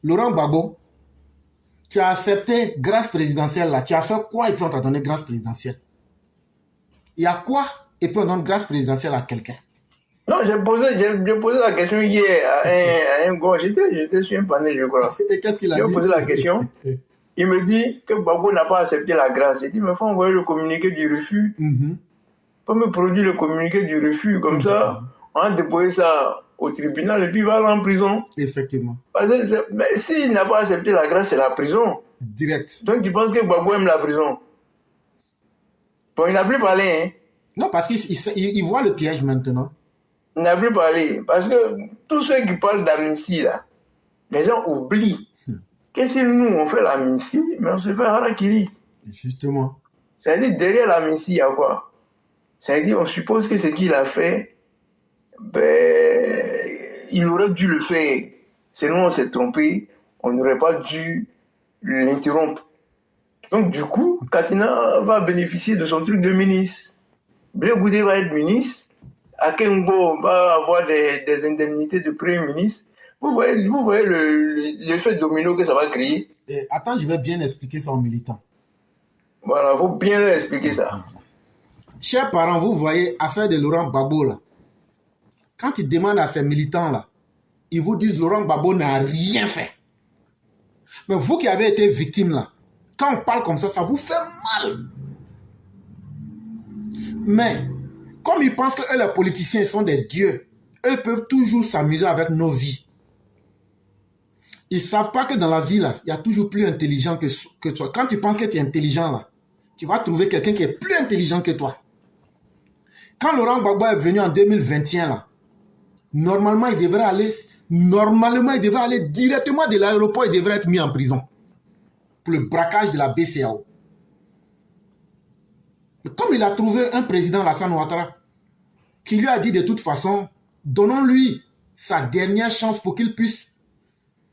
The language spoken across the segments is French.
Laurent Gbagbo, tu as accepté grâce présidentielle là. Tu as fait quoi et puis on t'a donné grâce présidentielle? Il y a quoi et puis on donne grâce présidentielle à quelqu'un? Non, j'ai posé la question hier à un gars. J'étais sur un panel, je crois. Et qu'est-ce qu'il a dit? J'ai posé la question. Il me dit que Gbagbo n'a pas accepté la grâce. J'ai dit, mais il faut envoyer le communiqué du refus. Il faut me produire le communiqué du refus. Comme ça, on a déposé ça au tribunal et puis il va aller en prison. Effectivement. Parce que mais s'il n'a pas accepté la grâce, c'est la prison. Direct. Donc tu penses que Gbagbo aime la prison? Bon, il n'a plus parlé, hein? Non, parce qu'il voit le piège maintenant. Il n'a plus parlé. Parce que tous ceux qui parlent d'amnistie, là, les gens oublient que si nous, on fait l'amnistie, mais on se fait harakiri. Justement. C'est-à-dire, derrière l'amnistie, il y a quoi? C'est-à-dire, on suppose que ce qu'il a fait, ben, il aurait dû le faire. Sinon, on s'est trompé, on n'aurait pas dû l'interrompre. Donc, du coup, Katina va bénéficier de son truc de ministre. Blé Goudé va être ministre. Akengo va avoir des indemnités de premier ministre. Vous voyez l'effet domino que ça va créer. Attends, je vais bien expliquer ça aux militants. Voilà, il faut bien leur expliquer ça. Chers parents, vous voyez, affaire de Laurent Gbagbo là. Quand il demande à ses militants là, ils vous disent Laurent Gbagbo n'a rien fait. Mais vous qui avez été victime là, quand on parle comme ça, ça vous fait mal. Mais, comme ils pensent que eux, les politiciens, sont des dieux, eux peuvent toujours s'amuser avec nos vies. Ils ne savent pas que dans la vie, là, il y a toujours plus intelligent que toi. Quand tu penses que tu es intelligent, là, tu vas trouver quelqu'un qui est plus intelligent que toi. Quand Laurent Gbagbo est venu en 2021, là, normalement, il devrait aller directement de l'aéroport, il devrait être mis en prison pour le braquage de la BCAO. Mais comme il a trouvé un président, Alassane Ouattara, qui lui a dit de toute façon, donnons-lui sa dernière chance pour qu'il puisse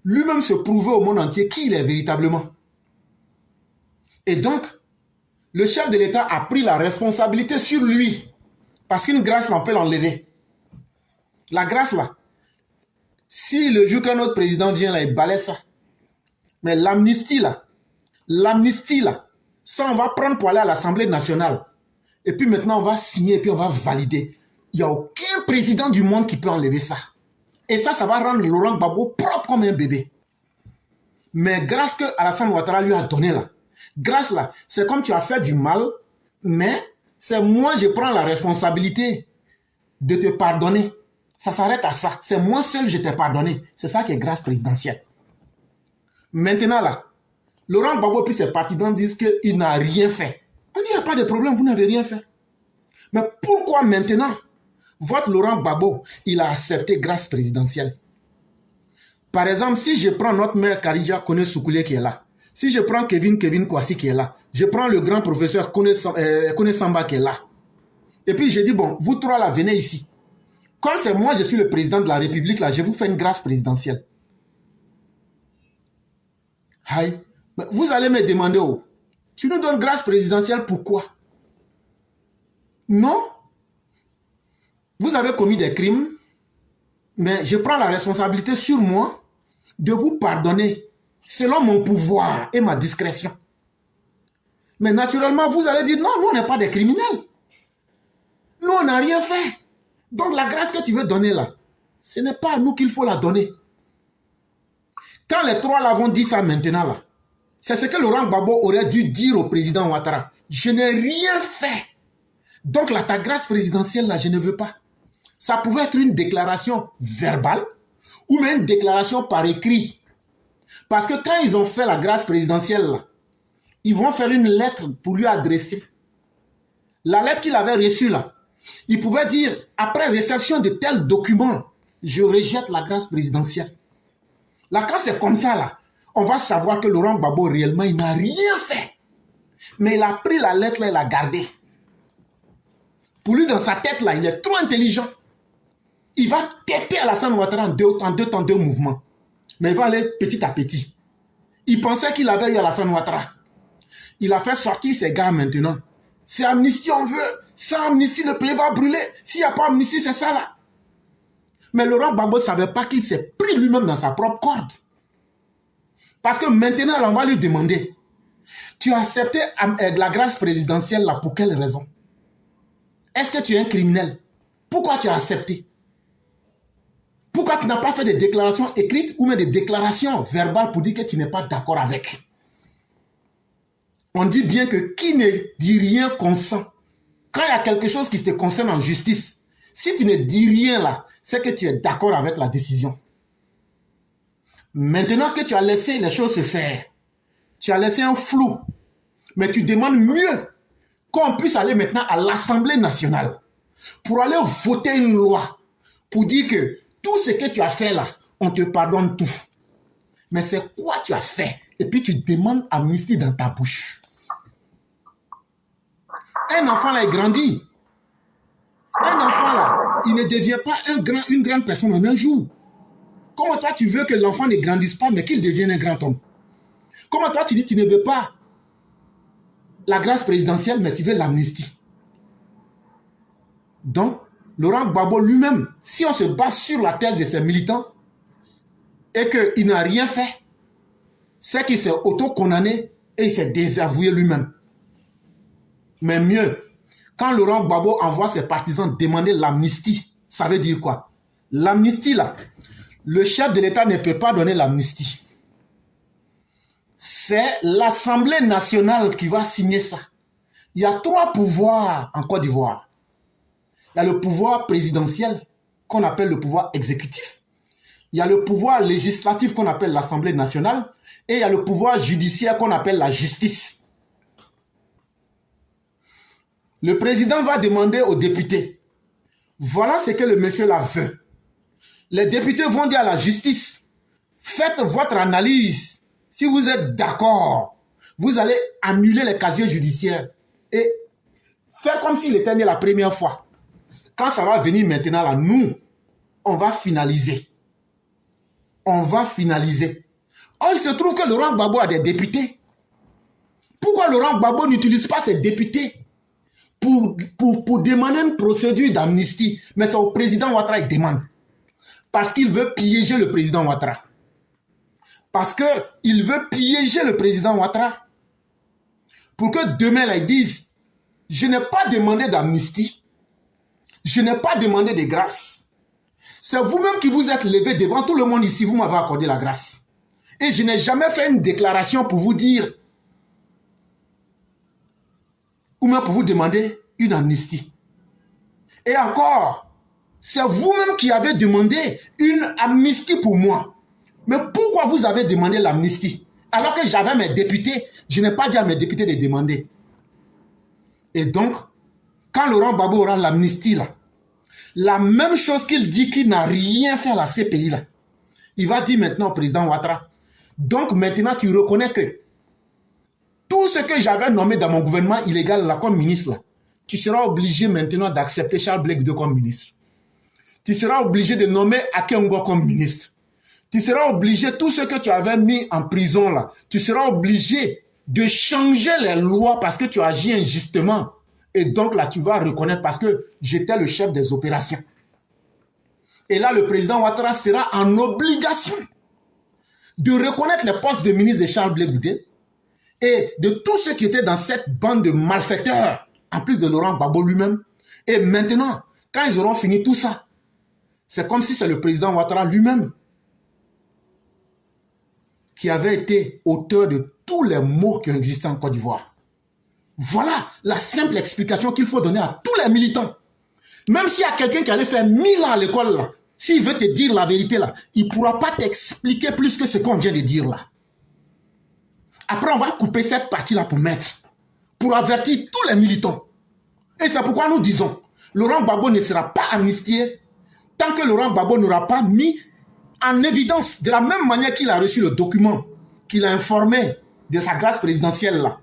lui-même se prouver au monde entier qui il est véritablement. Et donc, le chef de l'État a pris la responsabilité sur lui. Parce qu'une grâce, on peut l'enlever. La grâce, là, si le jour qu'un autre président vient là, il balaie ça. Mais l'amnistie, là, ça, on va prendre pour aller à l'Assemblée nationale. Et puis maintenant, on va signer et puis on va valider. Il n'y a aucun président du monde qui peut enlever ça. Et ça va rendre Laurent Gbagbo propre comme un bébé. Mais grâce que Alassane Ouattara lui a donné là, grâce là, c'est comme tu as fait du mal, mais c'est moi je prends la responsabilité de te pardonner. Ça s'arrête à ça. C'est moi seul je t'ai pardonné. C'est ça qui est grâce présidentielle. Maintenant là, Laurent Gbagbo puis ses partisans disent qu'il n'a rien fait. On dit il n'y a pas de problème, vous n'avez rien fait. Mais pourquoi maintenant votre Laurent Gbagbo, il a accepté grâce présidentielle? Par exemple, si je prends notre mère Karidja Kone Soukoulé qui est là, si je prends Kevin Kwasi qui est là, je prends le grand professeur Kone Samba qui est là, et puis je dis, bon, vous trois là, venez ici. Comme c'est moi, je suis le président de la République, là, je vous fais une grâce présidentielle. Aïe. Vous allez me demander, oh, tu nous donnes grâce présidentielle, pourquoi? Non. Vous avez commis des crimes, mais je prends la responsabilité sur moi de vous pardonner selon mon pouvoir et ma discrétion. Mais naturellement, vous allez dire, non, nous, on n'est pas des criminels. Nous, on n'a rien fait. Donc, la grâce que tu veux donner là, ce n'est pas à nous qu'il faut la donner. Quand les trois l'avons dit ça maintenant là, c'est ce que Laurent Gbagbo aurait dû dire au président Ouattara. Je n'ai rien fait. Donc, ta grâce présidentielle là, je ne veux pas. Ça pouvait être une déclaration verbale ou même une déclaration par écrit. Parce que quand ils ont fait la grâce présidentielle, là, ils vont faire une lettre pour lui adresser. La lettre qu'il avait reçue, là, il pouvait dire, après réception de tel document, je rejette la grâce présidentielle. Là, quand c'est comme ça, là, on va savoir que Laurent Gbagbo, réellement, il n'a rien fait. Mais il a pris la lettre, là, il l'a gardée. Pour lui, dans sa tête, là, il est trop intelligent. Il va têter Alassane Ouattara en deux mouvements. Mais il va aller petit à petit. Il pensait qu'il avait eu Alassane Ouattara. Il a fait sortir ses gars maintenant. C'est amnistie, on veut. Sans amnistie, le pays va brûler. S'il n'y a pas amnistie, c'est ça là. Mais Laurent Gbagbo ne savait pas qu'il s'est pris lui-même dans sa propre corde. Parce que maintenant, on va lui demander, tu as accepté la grâce présidentielle là pour quelle raison? Est-ce que tu es un criminel? Pourquoi tu as accepté? Pourquoi tu n'as pas fait des déclarations écrites ou même des déclarations verbales pour dire que tu n'es pas d'accord avec? On dit bien que qui ne dit rien consent. Quand il y a quelque chose qui te concerne en justice, si tu ne dis rien là, c'est que tu es d'accord avec la décision. Maintenant que tu as laissé les choses se faire, tu as laissé un flou, mais tu demandes mieux qu'on puisse aller maintenant à l'Assemblée nationale pour aller voter une loi pour dire que tout ce que tu as fait là, on te pardonne tout. Mais c'est quoi tu as fait? Et puis tu demandes amnistie dans ta bouche. Un enfant là, il grandit. Un enfant là, il ne devient pas une grande personne en un jour. Comment toi tu veux que l'enfant ne grandisse pas, mais qu'il devienne un grand homme? Comment toi tu dis que tu ne veux pas la grâce présidentielle, mais tu veux l'amnistie? Donc, Laurent Gbagbo lui-même, si on se base sur la thèse de ses militants et qu'il n'a rien fait, c'est qu'il s'est auto-condamné et il s'est désavoué lui-même. Mais mieux, quand Laurent Gbagbo envoie ses partisans demander l'amnistie, ça veut dire quoi? L'amnistie là, le chef de l'État ne peut pas donner l'amnistie. C'est l'Assemblée nationale qui va signer ça. Il y a 3 pouvoirs en Côte d'Ivoire. Il y a le pouvoir présidentiel qu'on appelle le pouvoir exécutif. Il y a le pouvoir législatif qu'on appelle l'Assemblée nationale. Et il y a le pouvoir judiciaire qu'on appelle la justice. Le président va demander aux députés, voilà ce que le monsieur là veut. Les députés vont dire à la justice, faites votre analyse. Si vous êtes d'accord, vous allez annuler les casiers judiciaires et faire comme s'il était né la première fois. Quand ça va venir maintenant là, nous, on va finaliser. On va finaliser. Or, il se trouve que Laurent Gbagbo a des députés. Pourquoi Laurent Gbagbo n'utilise pas ses députés pour demander une procédure d'amnistie? Mais c'est au président Ouattara qu'il demande. Parce qu'il veut piéger le président Ouattara. Parce qu'il veut piéger le président Ouattara. Pour que demain, là, ils disent, je n'ai pas demandé d'amnistie. Je n'ai pas demandé de grâce. C'est vous-même qui vous êtes levé devant tout le monde ici. Vous m'avez accordé la grâce. Et je n'ai jamais fait une déclaration pour vous dire, ou même pour vous demander une amnistie. Et encore, c'est vous-même qui avez demandé une amnistie pour moi. Mais pourquoi vous avez demandé l'amnistie? Alors que j'avais mes députés, je n'ai pas dit à mes députés de demander. Et donc, quand Laurent Gbagbo aura l'amnistie là, la même chose qu'il dit qu'il n'a rien fait à la CPI là, il va dire maintenant au président Ouattara, donc maintenant tu reconnais que tout ce que j'avais nommé dans mon gouvernement illégal là comme ministre là, tu seras obligé maintenant d'accepter Charles Blé Goude comme ministre. Tu seras obligé de nommer Akengo comme ministre. Tu seras obligé, tout ce que tu avais mis en prison là, tu seras obligé de changer les lois parce que tu agis injustement. Et donc là, tu vas reconnaître parce que j'étais le chef des opérations. Et là, le président Ouattara sera en obligation de reconnaître les postes de ministre de Charles Blé Goude et de tous ceux qui étaient dans cette bande de malfaiteurs, en plus de Laurent Gbagbo lui-même. Et maintenant, quand ils auront fini tout ça, c'est comme si c'est le président Ouattara lui-même qui avait été auteur de tous les maux qui ont existé en Côte d'Ivoire. Voilà la simple explication qu'il faut donner à tous les militants. Même s'il y a quelqu'un qui allait faire 1000 ans à l'école, là, s'il veut te dire la vérité, là, il ne pourra pas t'expliquer plus que ce qu'on vient de dire là. Après, on va couper cette partie-là pour mettre, pour avertir tous les militants. Et c'est pourquoi nous disons, Laurent Gbagbo ne sera pas amnistié tant que Laurent Gbagbo n'aura pas mis en évidence, de la même manière qu'il a reçu le document, qu'il a informé de sa grâce présidentielle là,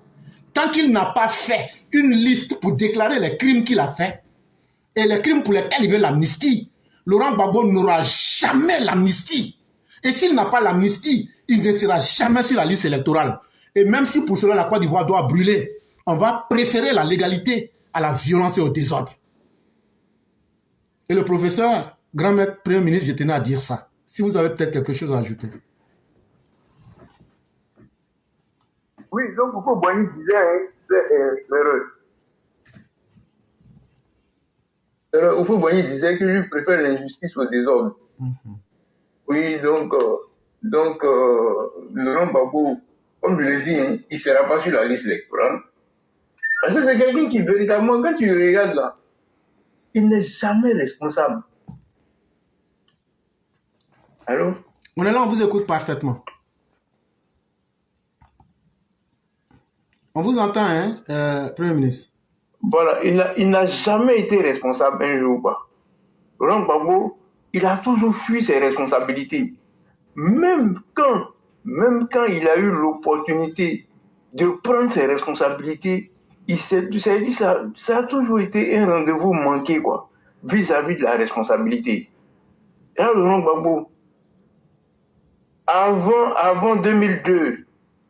tant qu'il n'a pas fait une liste pour déclarer les crimes qu'il a fait et les crimes pour lesquels il veut l'amnistie, Laurent Gbagbo n'aura jamais l'amnistie. Et s'il n'a pas l'amnistie, il ne sera jamais sur la liste électorale. Et même si pour cela la Côte d'Ivoire doit brûler, on va préférer la légalité à la violence et au désordre. Et le professeur, grand maître, premier ministre, je tenais à dire ça. Si vous avez peut-être quelque chose à ajouter. Oui, donc Foucault Boigny disait, hein, Foucault Boigny disait que lui préfère l'injustice au désordre. Oui, Laurent Gbagbo, comme je l'ai dit, hein, il ne sera pas sur la liste électorale. Parce que c'est quelqu'un qui, véritablement, quand tu le regardes là, il n'est jamais responsable. Allô? On est là, on vous écoute parfaitement. On vous entend, hein, Premier ministre. Voilà, il n'a jamais été responsable un jour ou pas. Laurent Gbagbo, il a toujours fui ses responsabilités. Même quand il a eu l'opportunité de prendre ses responsabilités, il s'est dit, ça a toujours été un rendez-vous manqué, quoi, vis-à-vis de la responsabilité. Et là, Laurent Gbagbo, avant 2002,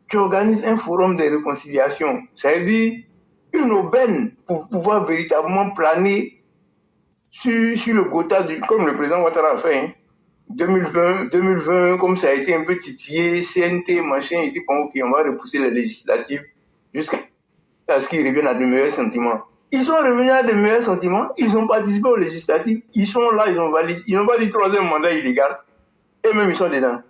tu organises un forum de réconciliation, c'est-à-dire une aubaine pour pouvoir véritablement planer sur le Gotha, comme le président Ouattara a fait, hein. 2020, comme ça a été un peu titillé, CNT, machin, il dit bon, ok, on va repousser les législatives jusqu'à ce qu'ils reviennent à de meilleurs sentiments. Ils sont revenus à de meilleurs sentiments, ils ont participé aux législatives, ils sont là, ils ont validé, ils n'ont pas dit troisième mandat illégal, et même ils sont dedans.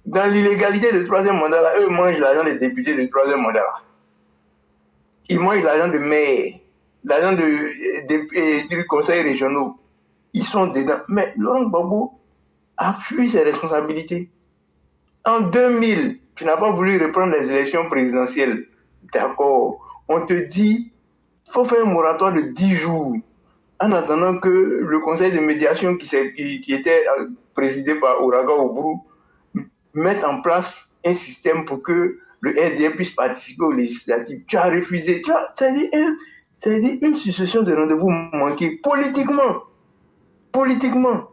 Dans l'illégalité du troisième mandat, là, eux mangent l'argent des députés du troisième mandat. Là. Ils mangent l'argent de maire, l'argent du conseil régionaux. Ils sont dedans. Mais Laurent Gbagbo a fui ses responsabilités. En 2000, tu n'as pas voulu reprendre les élections présidentielles. D'accord. On te dit, il faut faire un moratoire de 10 jours en attendant que le conseil de médiation qui était présidé par Ouraga Oubrou mette en place un système pour que le RDR puisse participer aux législatives. Tu as refusé. C'est une succession de rendez-vous manqués politiquement. Politiquement.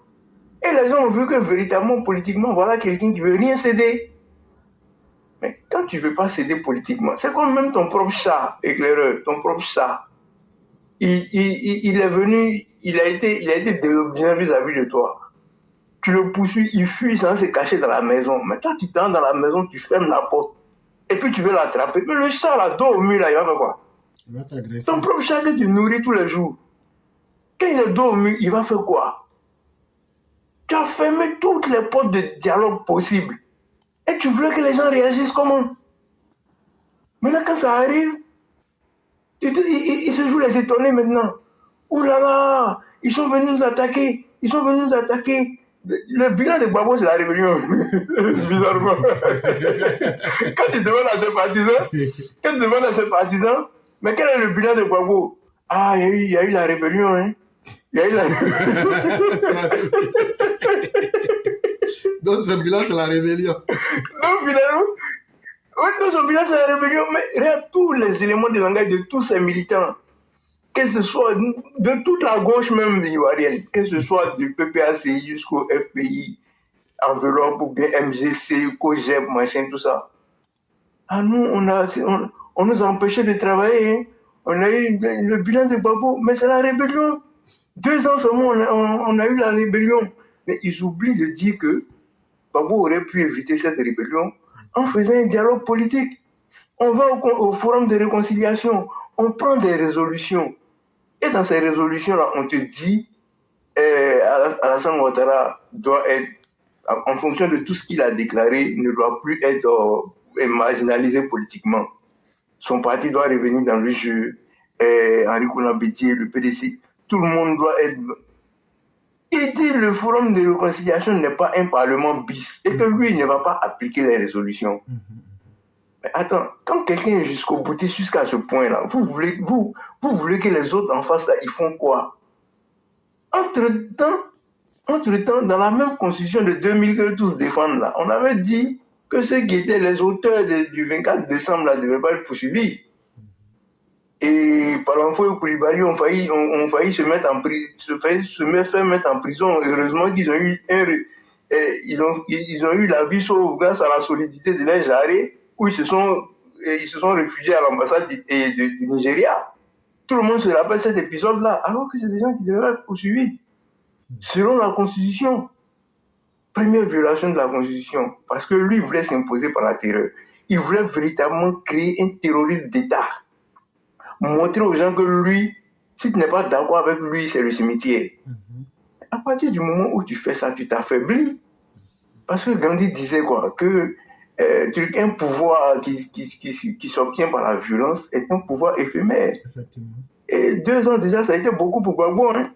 Et les gens ont vu que véritablement, politiquement, voilà quelqu'un qui ne veut rien céder. Mais quand tu ne veux pas céder politiquement, c'est comme même ton propre chat, éclaireur, ton propre chat. Il est venu, il a été bien vis-à-vis de toi. Tu le poursuis, il fuit sans se cacher dans la maison. Mais toi, tu t'entres dans la maison, tu fermes la porte. Et puis tu veux l'attraper. Mais le chat, là, dos au mur, là, il va faire quoi? Il va t'agresser. Ton propre chat que tu nourris tous les jours. Quand il est dos au mur, il va faire quoi? Tu as fermé toutes les portes de dialogue possibles. Et tu voulais que les gens réagissent comment? Maintenant, quand ça arrive, ils se jouent les étonnés maintenant. Ouh là là, ils sont venus nous attaquer. Ils sont venus nous attaquer. Le bilan de Gbagbo, c'est la rébellion. Bizarrement. Quand tu demandes à ces partisans, mais quel est le bilan de Gbagbo? Ah, il y a eu la rébellion, hein. Il y a eu la Donc, ce bilan, c'est la rébellion. Donc, finalement, oui, son bilan, c'est la rébellion, mais regarde tous les éléments de langage de tous ces militants, que ce soit de toute la gauche même ivoirienne, que ce soit du PPACI jusqu'au FPI, enveloppe ou bien MGC, COGEP, machin, tout ça. Ah, nous, on nous a empêchés de travailler. Hein. On a eu le bilan de Gbagbo, mais c'est la rébellion. 2 ans seulement, on a eu la rébellion. Mais ils oublient de dire que Gbagbo aurait pu éviter cette rébellion en faisant un dialogue politique. On va au forum de réconciliation, on prend des résolutions. Et dans ces résolutions-là, on te dit Alassane Ouattara doit être, en fonction de tout ce qu'il a déclaré, ne doit plus être marginalisé politiquement. Son parti doit revenir dans le jeu. Henri Konan Bédié, le PDC, tout le monde doit être... Il dit le forum de réconciliation n'est pas un parlement bis et que lui ne va pas appliquer les résolutions. Mais attends, quand quelqu'un est jusqu'au boutiste jusqu'à ce point-là, vous voulez que les autres en face, là, ils font quoi? Entre-temps, dans la même constitution de 2000 que tous défendent là, on avait dit que ceux qui étaient les auteurs du 24 décembre là ne devaient pas être poursuivis. Et Palanfo et Koulibaly ont failli se mettre en prison, faire mettre en prison. Heureusement qu'ils ont eu ils ont eu la vie sauve grâce à la solidité de leurs jarrets, où ils se sont réfugiés à l'ambassade du Nigeria. Tout le monde se rappelle cet épisode-là, alors que c'est des gens qui devaient être poursuivis. Selon la Constitution, première violation de la Constitution, parce que lui voulait s'imposer par la terreur. il voulait véritablement créer un terrorisme d'État. Montrer aux gens que lui, si tu n'es pas d'accord avec lui, c'est le cimetière. À partir du moment où tu fais ça, tu t'affaiblis. Parce que Gandhi disait quoi? Que un pouvoir qui s'obtient par la violence est un pouvoir éphémère. Effectivement. Et 2 ans déjà, ça a été beaucoup pour Gbagbo. Hein?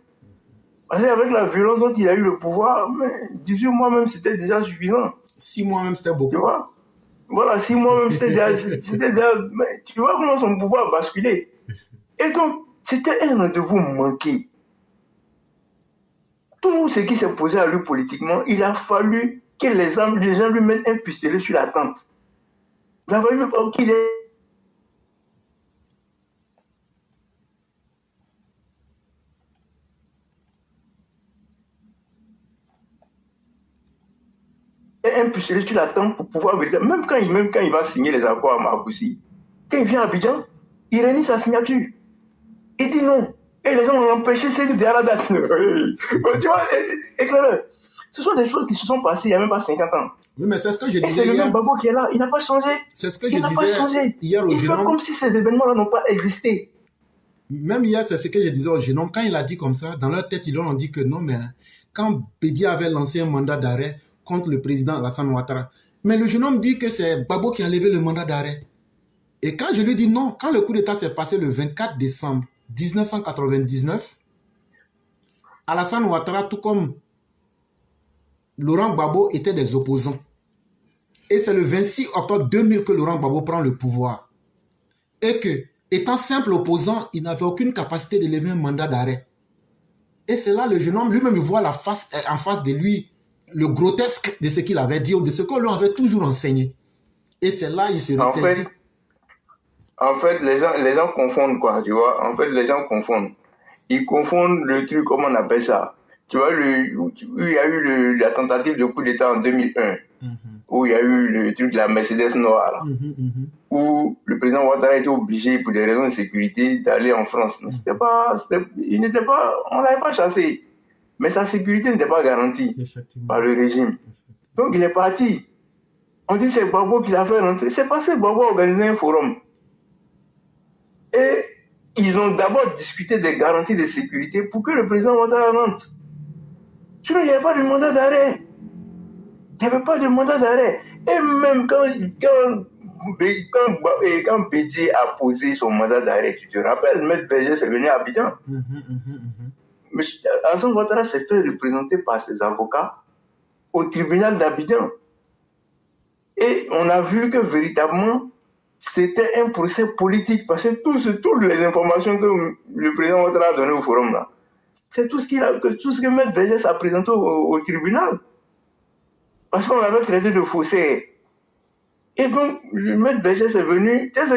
Parce qu'avec la violence dont il a eu le pouvoir, 18 mois même, c'était déjà suffisant. 6 mois même, c'était beaucoup. Tu vois? Voilà, 6 mois même, c'était déjà... tu vois comment son pouvoir a basculé. Et donc, c'était un rendez-vous manqué. Tout ce qui s'est posé à lui politiquement, il a fallu que les gens lui mettent un pistolet sur la tente. Il a fallu qu'il ait un pistolet sur la tente pour pouvoir venir. Même quand il va signer les accords à Marcoussi, quand il vient à Abidjan, il renie sa signature. Il dit non. Et les gens ont empêché celle de la date. Tu vois, éclaireur. Ce sont des choses qui se sont passées il n'y a même pas 50 ans. Oui, mais c'est ce que je Et disais c'est le hier. même Gbagbo qui est là. Il n'a pas changé. C'est ce que je Il n'a pas disais changé. hier au Il fait jeune homme. comme si ces événements-là n'ont pas existé. Même hier, c'est ce que je disais au jeune homme. Quand il a dit comme ça, dans leur tête, ils leur ont dit que non, mais quand Bédi avait lancé un mandat d'arrêt contre le président Alassane Ouattara, mais le jeune homme dit que c'est Gbagbo qui a levé le mandat d'arrêt. Et quand je lui dis non, quand le coup d'État s'est passé le 24 décembre 1999, Alassane Ouattara, tout comme Laurent Gbagbo, étaient des opposants. Et c'est le 26 octobre 2000 que Laurent Gbagbo prend le pouvoir. Et que, étant simple opposant, il n'avait aucune capacité de lever un mandat d'arrêt. Et c'est là le jeune homme lui-même voit en face de lui le grotesque de ce qu'il avait dit ou de ce qu'on lui avait toujours enseigné. Et c'est là il se ressaisit. En fait, les gens confondent quoi, tu vois. En fait, les gens confondent. Ils confondent le truc, comment on appelle ça. Tu vois, il y a eu la tentative de coup d'État en 2001, où il y a eu le truc de la Mercedes noire, là, où le président Ouattara était obligé, pour des raisons de sécurité, d'aller en France. Mais on l'avait pas chassé. Mais sa sécurité n'était pas garantie par le régime. Donc il est parti. On dit que c'est Gbagbo qui l'a fait rentrer. C'est parce que Gbagbo a organisé un forum. Et ils ont d'abord discuté des garanties de sécurité pour que le président Ouattara rentre. Sinon, il n'y avait pas de mandat d'arrêt. Il n'y avait pas de mandat d'arrêt. Et même quand Bédié a posé son mandat d'arrêt, tu te rappelles, Maître Berger s'est venu à Abidjan. Mais Alassane Ouattara s'est fait représenter par ses avocats au tribunal d'Abidjan. Et on a vu que véritablement, c'était un procès politique parce que toutes les informations que le président Ouattara a données au forum là, c'est tout ce que Maître Berger a présenté au tribunal. Parce qu'on l'avait traité de faussaire. Et donc, le Maître Berger est venu, tu sais ce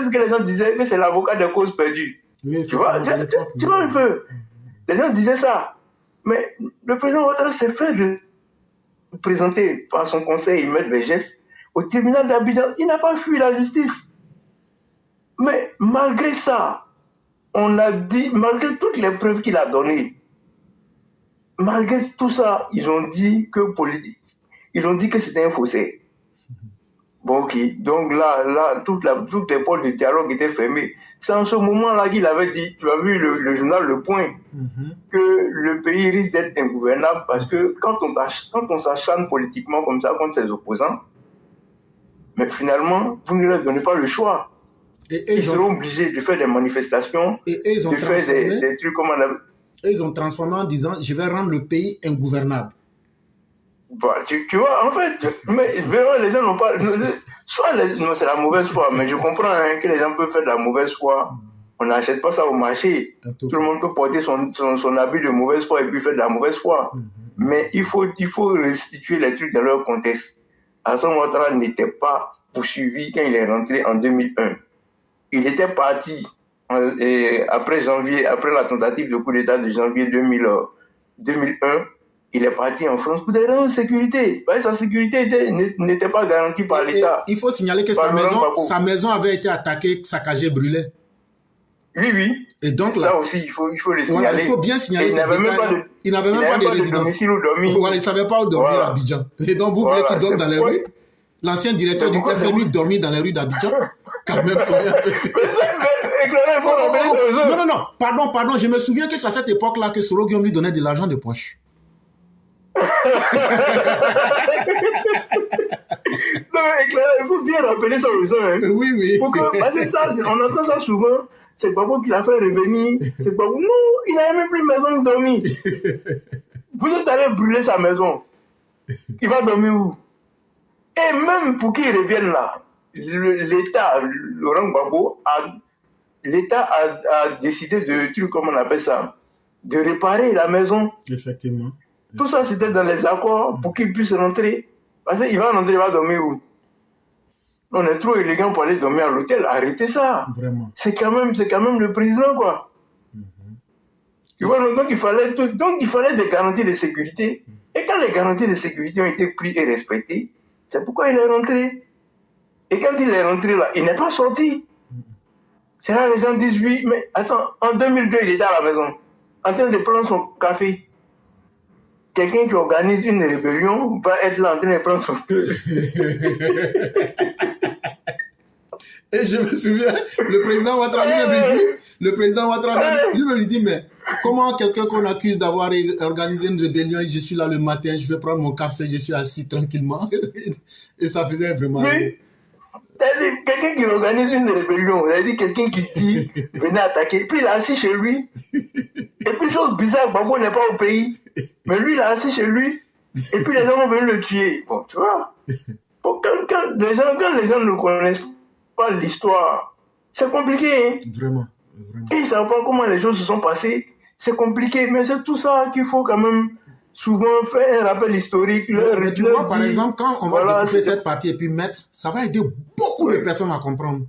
que les gens disaient, que c'est l'avocat des causes perdues. Oui, tu vois un peu. Les gens disaient ça. Mais le président Ouattara s'est fait présenter par son conseil, Maître Berger, au tribunal d'Abidjan. Il n'a pas fui la justice. Mais malgré ça, on a dit, malgré toutes les preuves qu'il a données, malgré tout ça, ils ont dit que c'était un faussaire. Bon, ok. Donc là, toutes les portes de dialogue étaient fermées. C'est en ce moment-là qu'il avait dit, tu as vu le journal Le Point, que le pays risque d'être ingouvernable parce que quand on s'acharne politiquement comme ça contre ses opposants, mais finalement, vous ne leur donnez pas le choix. Ils seront obligés de faire des manifestations, de faire des trucs comme on a... Ils ont transformé en disant, je vais rendre le pays ingouvernable. Bah, tu vois, en fait, mais vraiment, les gens n'ont pas... non, c'est la mauvaise foi, mais je comprends que les gens peuvent faire de la mauvaise foi. On n'achète pas ça au marché. Tout le monde peut porter son habit de mauvaise foi et puis faire de la mauvaise foi. Mais il faut restituer les trucs dans leur contexte. Alassane Ouattara n'était pas poursuivi quand il est rentré en 2001. Il était parti après la tentative de coup d'État de janvier 2001. Il est parti en France pour des raisons de sécurité. Sa sécurité n'était pas garantie par l'État. Il faut signaler que sa maison avait été attaquée, saccagée, brûlée. Oui. Et donc là, ça aussi, il faut le signaler. Voilà, il faut bien signaler. Il n'avait même pas de résidence. Voilà, il ne savait pas où dormir à Abidjan. Et donc, vous voulez qu'il dorme dans les rues? L'ancien directeur du FMI dormit dans les rues d'Abidjan. Quand même, soyez un peu sérieux. Non. Pardon. Je me souviens que c'est à cette époque-là que Soro Guillaume lui donnait de l'argent de poche. Non, mais il faut bien rappeler sa raison. Hein. Oui. Parce que ça, on entend ça souvent. C'est Gbagbo qui l'a fait revenir. C'est Gbagbo. Non, il n'avait même plus de maison de dormir. Vous êtes allé brûler sa maison. Il va dormir où? Et même pour qu'il revienne là, l'État, Laurent Gbagbo, l'État a décidé de, comment on appelle ça, de réparer la maison. Effectivement. Tout ça, c'était dans les accords pour qu'il puisse rentrer. Parce qu'il va rentrer, il va dormir où? On est trop élégant pour aller dormir à l'hôtel. Arrêtez ça. Vraiment. C'est quand même le président, quoi. Tu vois, donc il fallait des garanties de sécurité. Et quand les garanties de sécurité ont été prises et respectées, c'est pourquoi il est rentré. Et quand il est rentré là, il n'est pas sorti. C'est là les gens disent, oui, mais attends, en 2002, il était à la maison, en train de prendre son café. Quelqu'un qui organise une rébellion va être là en train de prendre son café. Et je me souviens, le président Ouattara lui dit, mais comment quelqu'un qu'on accuse d'avoir organisé une rébellion, je suis là le matin, je vais prendre mon café, je suis assis tranquillement. Et ça faisait vraiment... Oui. C'est-à-dire, quelqu'un qui organise une rébellion, c'est-à-dire quelqu'un qui dit, venez attaquer, puis il est assis chez lui. Et puis, chose bizarre, Gbagbo n'est pas au pays, mais lui, il est assis chez lui, et puis les gens vont venir le tuer. Bon, tu vois. Bon, quand les gens ne connaissent pas l'histoire, c'est compliqué. Hein? Vraiment. Et ils ne savent pas comment les choses se sont passées, c'est compliqué, mais c'est tout ça qu'il faut quand même souvent faire un rappel historique. Mais tu vois, par exemple, quand on va découper cette partie et puis mettre, ça va aider beaucoup de personnes à comprendre.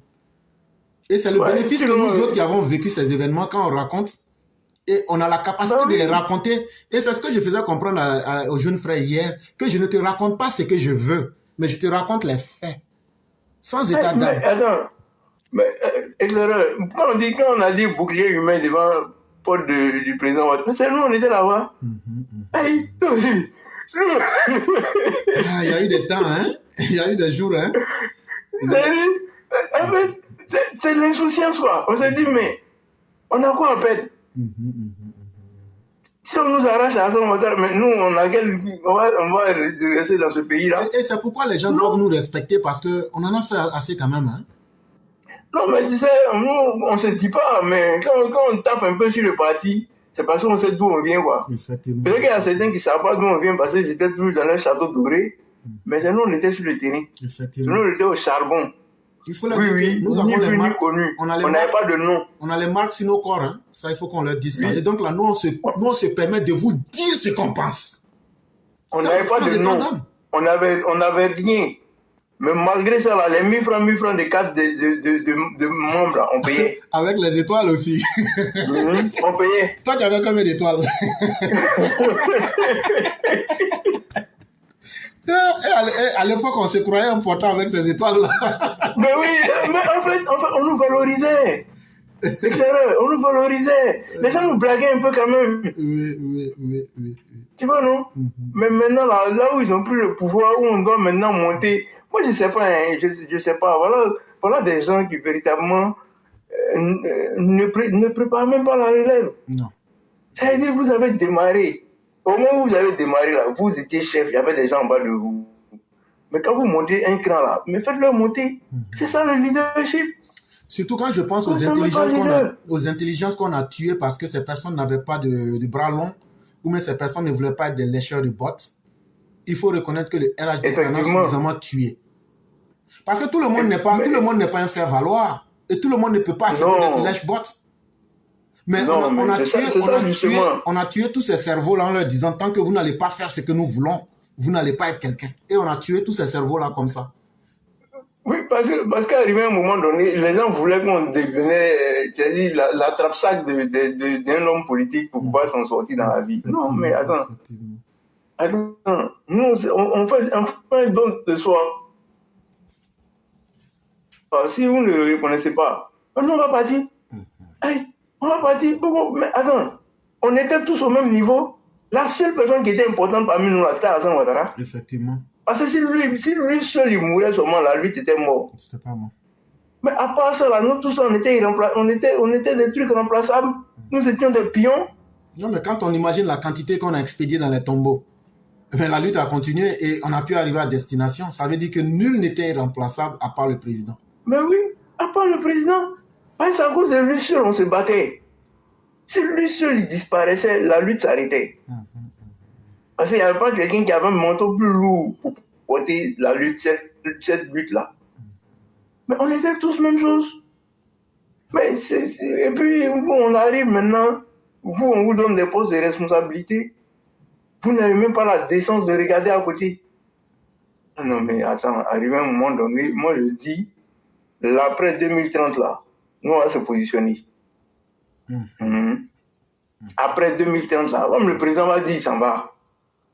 Et c'est le bénéfice que nous autres qui avons vécu ces événements, quand on raconte, et on a la capacité de les raconter. Et c'est ce que je faisais comprendre aux jeunes frères hier, que je ne te raconte pas ce que je veux, mais je te raconte les faits. Sans état d'âme. Éclaireur, quand on a dit bouclier humain devant porte du président Ouattara, c'est nous, on était là-bas. Hey, toi aussi. Il y a eu des temps, hein. Il y a eu des jours, hein. C'est l'insouciance, quoi. On s'est dit, mais on a quoi à perdre? Si on nous arrache à son moteur, mais nous, on va rester dans ce pays-là. Et c'est pourquoi les gens doivent nous respecter, parce qu'on en a fait assez quand même, hein. Non, mais tu sais, nous, on se dit pas, mais quand on tape un peu sur le parti, c'est parce qu'on sait d'où on vient, quoi. Effectivement. Peut-être qu'il y a certains qui ne savent pas d'où on vient parce qu'ils étaient toujours dans leur château doré, mais nous, on était sur le terrain. Effectivement. Nous, on était au charbon. Il faut leur dire que nous avons les marques. On n'avait pas de nom. On a les marques sur nos corps, hein. Ça, il faut qu'on leur dise ça. Et donc là, nous, on se permet de vous dire ce qu'on pense. On n'avait pas de nom. On n'avait rien. Mais malgré ça, là, les 1000 francs de carte de membres, là, on payait. Avec les étoiles aussi. On payait. Toi, tu avais combien d'étoiles? À l'époque, on se croyait important avec ces étoiles-là. Mais oui, mais en fait, on nous valorisait. On nous valorisait. Les gens nous blaguaient un peu quand même. Oui. Tu vois, non? Mais maintenant, là où ils ont pris le pouvoir, où on doit maintenant monter, moi, je sais pas, hein, je sais pas. Voilà des gens qui véritablement ne préparent même pas la relève. Non. C'est-à-dire, vous avez démarré. Au moment où vous avez démarré, là, vous étiez chef, il y avait des gens en bas de vous. Mais quand vous montez un cran là, mais faites-le monter. C'est ça le leadership. Surtout quand je pense aux intelligences qu'on a tuées parce que ces personnes n'avaient pas de bras longs ou même ces personnes ne voulaient pas être des lécheurs de bottes. Il faut reconnaître que le RHD en a suffisamment tué. Parce que tout le monde n'est pas un faire-valoir. Et tout le monde ne peut pas accepter d'être lèche-botte. Mais on a tué tous ces cerveaux-là en leur disant tant que vous n'allez pas faire ce que nous voulons, vous n'allez pas être quelqu'un. Et on a tué tous ces cerveaux-là comme ça. Oui, parce qu'arrivé un moment donné, les gens voulaient qu'on devenait, c'est-à-dire l'attrape-sac d'un homme politique pour pouvoir s'en sortir dans la vie. Non, mais attends. Nous, on fait un don de soi. Si vous ne le reconnaissez pas, on va partir. Hey, on va partir. Mais attends, on était tous au même niveau. La seule personne qui était importante parmi nous, c'était Alassane Ouattara. Effectivement. Parce que si lui seul il mourait seulement, la lutte était morte. C'était pas moi. Mais à part ça, là, nous tous, on était des trucs remplaçables. Nous étions des pions. Non, mais quand on imagine la quantité qu'on a expédiée dans les tombeaux, la lutte a continué et on a pu arriver à destination. Ça veut dire que nul n'était remplaçable à part le président. Mais oui, à part le président. Parce que à cause de lui seul, on se battait. Si lui seul, il disparaissait, la lutte s'arrêtait. Parce qu'il n'y avait pas quelqu'un qui avait un manteau plus lourd pour porter la lutte, cette lutte-là. Mais on était tous même chose. Mais et puis, vous, on arrive maintenant, vous, on vous donne des postes de responsabilité. Vous n'avez même pas la décence de regarder à côté. Non, mais attends, arrivé à un moment donné, moi je dis, l'après 2030 là, nous on va se positionner. Après 2030 là, comme le président va dire, il s'en va.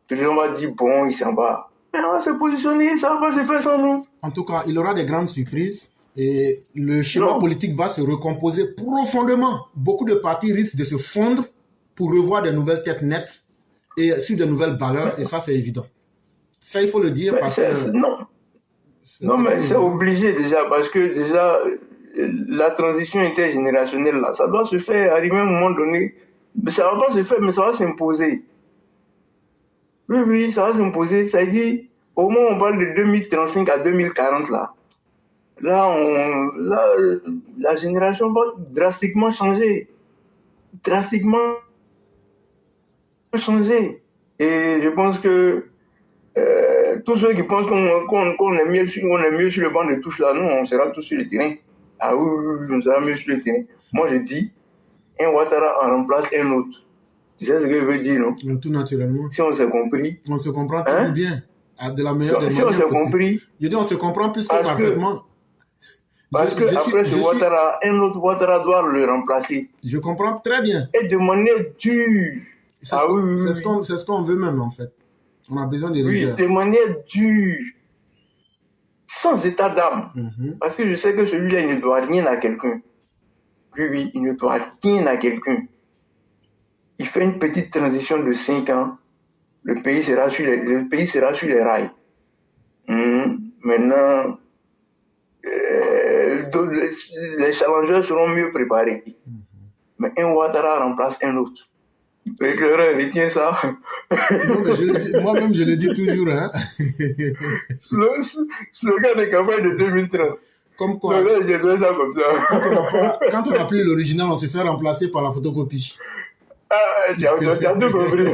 Le président va dire, bon, il s'en va. Mais on va se positionner, ça va se faire sans nous. En tout cas, il aura des grandes surprises et le schéma politique va se recomposer profondément. Beaucoup de partis risquent de se fondre pour revoir de nouvelles têtes nettes et sur de nouvelles valeurs, et ça c'est évident. Ça, il faut le dire parce que... Non, mais c'est obligé déjà, parce que déjà, la transition intergénérationnelle, là, ça doit se faire arriver à un moment donné. Ça va pas se faire, mais ça va s'imposer. Oui, ça va s'imposer. Ça dit, au moment où on parle de 2035 à 2040, là, la génération va drastiquement changer. Drastiquement changer. Et je pense que tous ceux qui pensent qu'on est mieux sur le banc de touche là, nous, on sera tous sur le terrain. Ah oui, on sera mieux sur le terrain. Moi, je dis, un Ouattara en remplace un autre. Tu sais ce que je veux dire, non? Tout naturellement. Si on s'est compris. On se comprend très bien. De la meilleure des manières. Si on s'est compris. Je dis, on se comprend plus que parfaitement. Parce que après ce Ouattara, un autre Ouattara doit le remplacer. Je comprends très bien. Et de manière dure. C'est ce qu'on veut même, en fait. On a besoin de rigueur. Oui, de manière dure. Sans état d'âme. Parce que je sais que celui-là, il ne doit rien à quelqu'un. Oui, il ne doit rien à quelqu'un. Il fait une petite transition de 5 ans. Le pays sera sur les rails. Maintenant, les challengers seront mieux préparés. Mais un Ouattara remplace un autre. Éclaireur, retiens ça. Moi-même, je le dis toujours. Hein. Slogan de campagne de 2030. Comme quoi, je dois ça comme ça. Quand on n'a plus l'original, on se fait remplacer par la photocopie. Ah, tu as tout compris.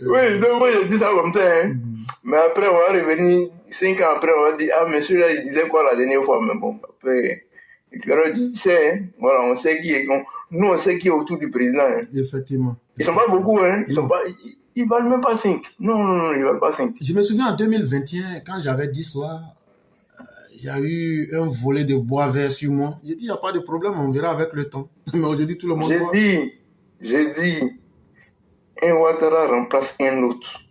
Oui, donc moi je dis ça comme ça. Hein. Mais après, on va revenir 5 ans après, on va dire, ah, monsieur là, il disait quoi la dernière fois? Mais bon, après, tu sais, hein, voilà, on sait qui est. Nous, on sait qui est autour du président. Hein. Effectivement. Ils sont pas beaucoup, hein. Ils valent même pas 5. Non, ils valent pas 5. Je me souviens en 2021, quand j'avais dit cela, il y a eu un volet de bois vert sur moi. J'ai dit, il n'y a pas de problème, on verra avec le temps. Mais aujourd'hui, tout le monde J'ai dit, un Ouattara remplace un autre.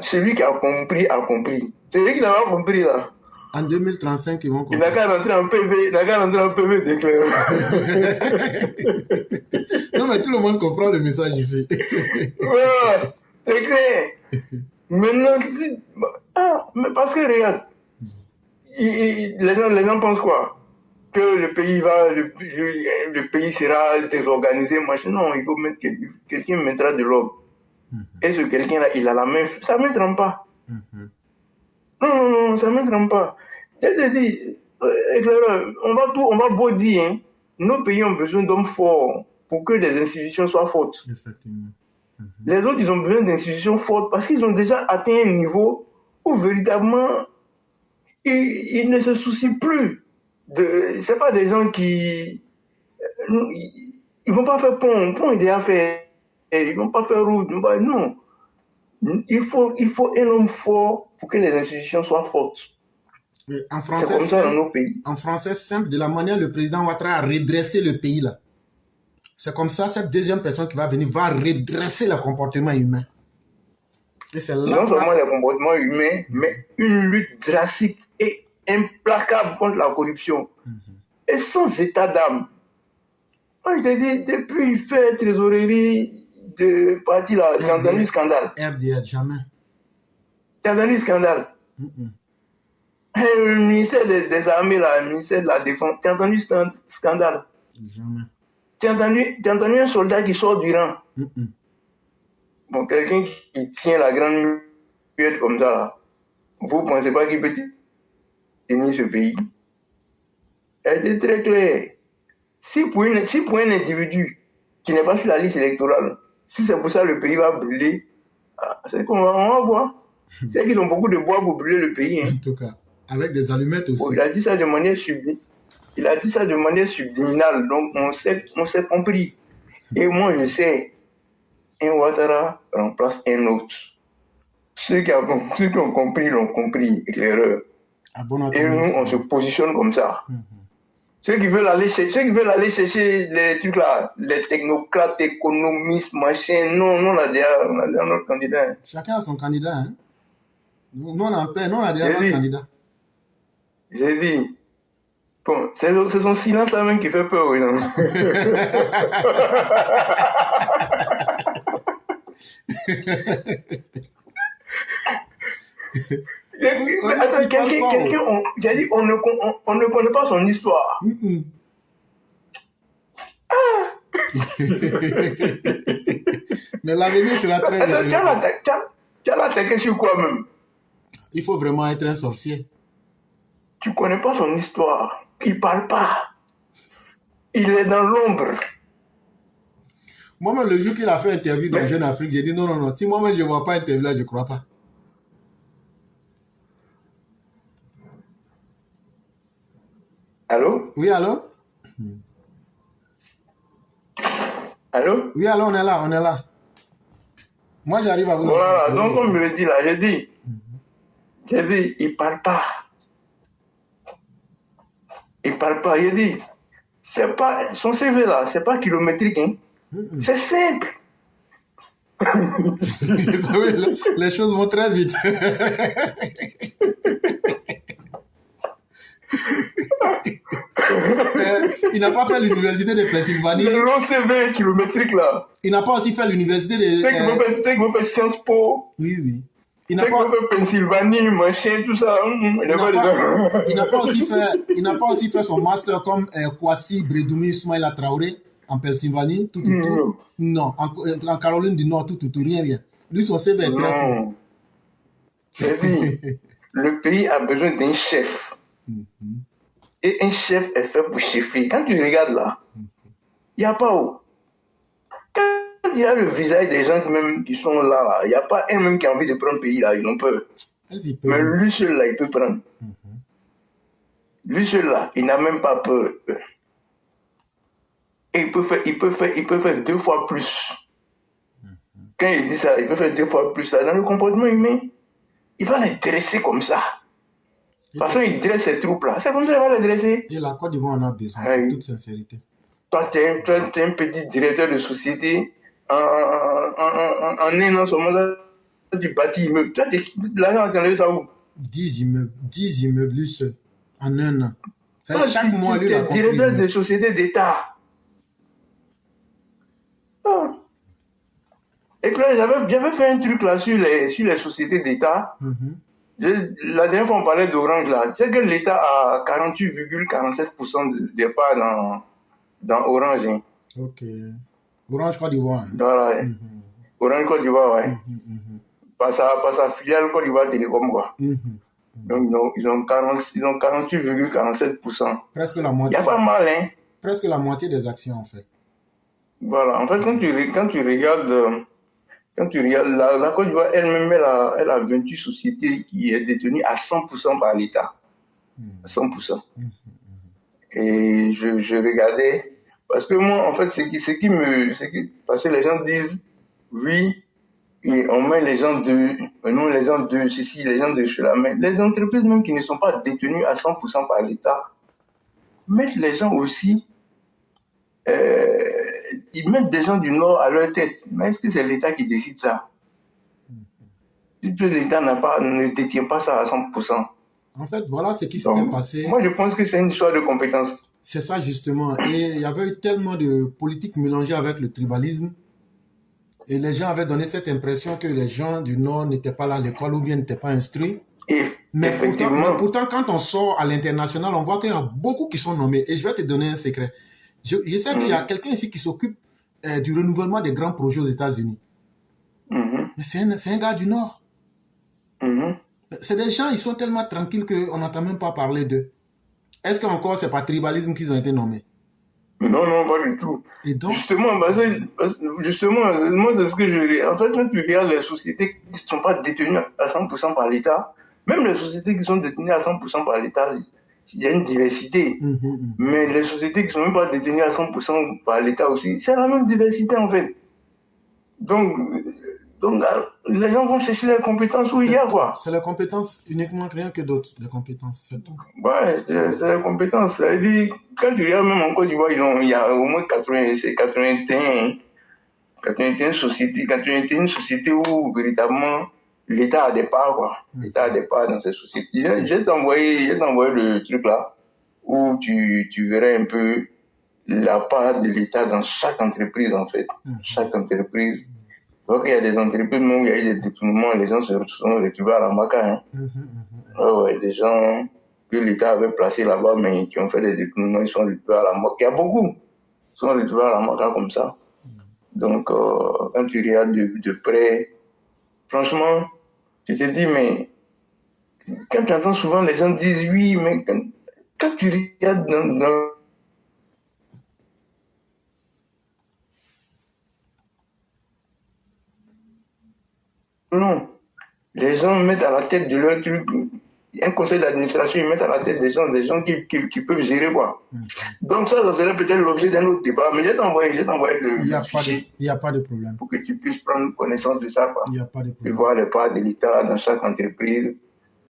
Celui qui a compris, a compris. Celui qui n'a pas compris, là. En 2035, ils vont comprendre. Il n'a qu'à rentrer en PV d'éclaireur. Non, mais tout le monde comprend le message ici. Ouais, c'est clair. Maintenant, mais parce que regarde, les gens pensent quoi? Que le pays sera désorganisé, machin. Non, il faut mettre quelqu'un mettra de l'ordre. Et ce quelqu'un-là, il a la main, ça ne me trompe pas. Non, ça ne me trompe pas. Je te dis, on va beau dire, hein, nos pays ont besoin d'hommes forts pour que les institutions soient fortes. Effectivement. Les autres, ils ont besoin d'institutions fortes parce qu'ils ont déjà atteint un niveau où véritablement, ils ne se soucient plus. C'est pas des gens qui... Ils vont pas faire pont est déjà fait. Ils vont pas faire route. Non. Il faut un homme fort pour que les institutions soient fortes. En français, c'est comme ça dans nos pays. En français simple, de la manière le président Ouattara a redressé le pays là. C'est comme ça, cette deuxième personne qui va venir va redresser le comportement humain. Et c'est là non seulement le comportement humain, mais une lutte drastique et implacable contre la corruption. Et sans état d'âme. Moi, je te dis, depuis il fait trésorerie, de parti là, j'ai entendu scandale. RDR, jamais. Tu as entendu scandale? Le ministère des Armées, là, le ministère de la Défense, tu as entendu scandale? Jamais. Tu as entendu un soldat qui sort du rang? Bon, quelqu'un qui tient la grande muette comme ça, là, vous ne pensez pas qu'il peut tenir ce pays? Elle était très claire. Si pour un individu qui n'est pas sur la liste électorale, si c'est pour ça le pays va brûler, c'est qu'on va voir. C'est qu'ils ont beaucoup de bois pour brûler le pays. Hein. En tout cas, avec des allumettes aussi. Bon, il a dit ça de manière subliminale, donc on s'est compris. Et moi je sais, un Ouattara remplace un autre. Ceux qui ont compris l'ont compris, éclaireur. Et nous, on se positionne comme ça. Ceux qui veulent aller chercher les trucs là, les technocrates, économistes, machin, non, on a déjà notre candidat. Chacun a son candidat. Hein? Nous, on a déjà notre candidat. J'ai dit, bon, c'est son silence là même qui fait peur. Oui, Attends, quelqu'un, j'ai dit, on ne connaît pas son histoire. Mais l'avenir sera très intéressant. Tu as l'attaqué sur quoi même? Il faut vraiment être un sorcier. Tu ne connais pas son histoire. Il ne parle pas. Il est dans l'ombre. Moi-même, le jour qu'il a fait interview dans Jeune Afrique, j'ai dit non. Si moi-même je ne vois pas interview là, je ne crois pas. Allô? Oui, allô? Allô? Oui, allô, on est là. Moi, j'arrive à vous entendre. Voilà, donc on me le dit là, j'ai dit, il ne parle pas. Il ne parle pas, j'ai dit, c'est pas, son CV là, c'est pas kilométrique, hein. C'est simple. Vous savez, les choses vont très vite. Il n'a pas fait l'université de Pennsylvanie. Le long CV kilométrique là. Il n'a pas aussi fait l'université de... C'est qu'il veut faire Sciences Po. Oui. Il n'a pas fait Pennsylvanie, machin, tout ça. Il n'a pas aussi fait son master comme Kwasi Bredoumi Soumaïla Traoré en Pennsylvanie, tout. Non, en Caroline du Nord, tout, rien. Lui, son CV est très court. J'ai dit, le pays a besoin d'un chef. Et un chef est fait pour chefer. Quand tu regardes là, il n'y a pas où. Quand il y a le visage des gens même qui sont là, il n'y a pas un même qui a envie de prendre le pays là, ils ont peur. Mais lui seul là, il peut prendre. Lui seul là, il n'a même pas peur. Et il peut faire 2 fois plus. Quand il dit ça, il peut faire 2 fois plus. Dans le comportement humain, il va les dresser comme ça. De toute façon, il dresse ses troupes là. C'est comme ça qu'il va les dresser. Et la Côte d'Ivoire en a besoin, en toute sincérité. Toi, tu es un petit directeur de société. En un an seulement, là, tu bâtis immeuble. Toi, l'argent, tu as ça où? 10 immeubles, lui seul, en un an. Chaque mois, lui, il a construit. Tu es directeur de société d'État. Et puis là, j'avais fait un truc là sur les sociétés d'État. La dernière fois, on parlait d'Orange là. Tu sais que l'État a 48,47% de parts dans Orange. Hein. Ok. Orange Côte d'Ivoire. Hein. Voilà. Orange Côte d'Ivoire, ouais. Par sa filiale Côte d'Ivoire Télécom, quoi. Donc, ils ont 48,47%. Presque la moitié. Il n'y a pas mal, hein. Presque la moitié des actions, en fait. Voilà. En fait, quand tu regardes... la Côte d'Ivoire elle-même, elle a 28 sociétés qui est détenues à 100% par l'État. À 100%. Et je regardais, parce que moi, en fait, parce que les gens disent, oui, on met les gens de ceci, les gens de cela, mais les entreprises même qui ne sont pas détenues à 100% par l'État, mettent les gens aussi, ils mettent des gens du Nord à leur tête. Mais est-ce que c'est l'État qui décide ça? L'État ne détient pas ça à 100%. En fait, voilà ce qui s'était passé. Moi, je pense que c'est une histoire de compétence. C'est ça, justement. Et il y avait eu tellement de politiques mélangées avec le tribalisme. Et les gens avaient donné cette impression que les gens du Nord n'étaient pas là à l'école ou bien n'étaient pas instruits. Et Mais effectivement, pourtant, quand on sort à l'international, on voit qu'il y a beaucoup qui sont nommés. Et je vais te donner un secret. Je sais qu'il y a quelqu'un ici qui s'occupe du renouvellement des grands projets aux États-Unis. Mais c'est un gars du Nord. C'est des gens, ils sont tellement tranquilles qu'on n'entend même pas parler d'eux. Est-ce qu'encore c'est par tribalisme qu'ils ont été nommés? non, non, pas du tout. Et donc, Justement, moi, c'est ce que je... En fait, quand tu regardes les sociétés qui ne sont pas détenues à 100% par l'État, même les sociétés qui sont détenues à 100% par l'État, il y a une diversité. Mais les sociétés qui ne sont même pas détenues à 100% par l'État aussi, c'est la même diversité, en fait. Donc les gens vont chercher les compétences où il y a, quoi. C'est les compétences uniquement, rien que d'autres, les compétences, c'est tout. Ouais, c'est les compétences. Ça veut dire, quand tu regardes même en Côte d'Ivoire, il y a au moins 81 sociétés, 81 sociétés où véritablement l'État a des parts, quoi. L'État a des parts dans ces sociétés. Je vais t'envoyer le truc là, où tu verrais un peu la part de l'État dans chaque entreprise, en fait. Chaque entreprise. Donc, il y a des entreprises où il y a eu des détournements, les gens se sont retrouvés à la maca. Ouais, des gens que l'État avait placés là-bas, mais qui ont fait des détournements, ils sont retrouvés à la maca. Il y a beaucoup. Ils sont retrouvés à la maca comme ça. Donc, quand tu regardes de près, franchement, tu te dis, mais quand tu entends souvent les gens disent oui, mais quand tu regardes dans non, les gens mettent à la tête de leur truc, un conseil d'administration, ils mettent à la tête des gens qui peuvent gérer, quoi. Donc ça serait peut-être l'objet d'un autre débat, mais je vais t'envoyer le fichier. Il n'y a pas de problème. Pour que tu puisses prendre connaissance de ça, quoi. Il n'y a pas de problème. Et voir les parts de l'État dans chaque entreprise.